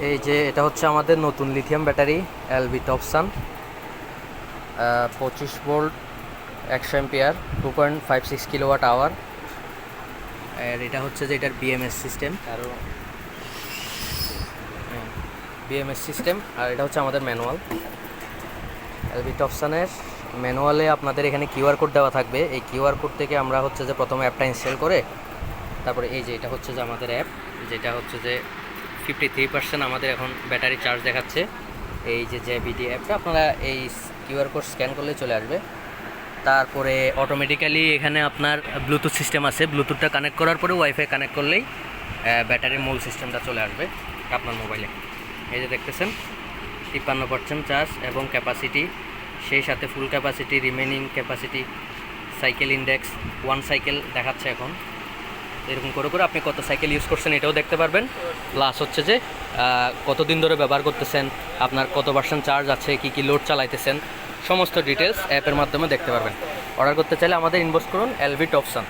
এই যে এটা হচ্ছে আমাদের নতুন lithium battery LV Topsun 25 volt 100 ampere 2.56 kilowatt hour. আর এটা হচ্ছে যে এটার বিএমএস সিস্টেম আর এটা হচ্ছে আমাদের ম্যানুয়াল। এলভি টপসানের ম্যানুয়ালে আপনাদের এখানে কিউআর কোড দেওয়া থাকবে। এই কিউআর কোড থেকে আমরা হচ্ছে যে প্রথমে অ্যাপটা ইনস্টল করে তারপরে এই যে এটা হচ্ছে যে আমাদের অ্যাপ, যেটা হচ্ছে যে 53% আমাদের এখন ব্যাটারি চার্জ দেখাচ্ছে। এই যে বিডি অ্যাপটা আপনারা এই কিউআর কোড স্ক্যান করলে চলে আসবে। তারপরে অটোমেটিক্যালি এখানে আপনার ব্লুটুথ সিস্টেম আছে, ব্লুটুথটা কানেক্ট করার পরে ওয়াইফাই কানেক্ট করলেই ব্যাটারির মূল সিস্টেমটা চলে আসবে আপনার মোবাইলে। এই যে দেখতেছেন 53% চার্জ এবং ক্যাপাসিটি, সেই সাথে ফুল capacity, remaining capacity, cycle index 1 cycle দেখাচ্ছে এখন। এরকম করে করে আপনি কত সাইকেল ইউজ করছেন এটাও দেখতে পারবেন। প্লাস হচ্ছে যে কতদিন ধরে ব্যবহার করতেছেন, আপনার কত পার্সেন্ট চার্জ আছে, কী কী লোড চালাইতেছেন, সমস্ত ডিটেলস অ্যাপের মাধ্যমে দেখতে পারবেন। অর্ডার করতে চাইলে আমাদের ইনবক্স করুন এলভি টপসান।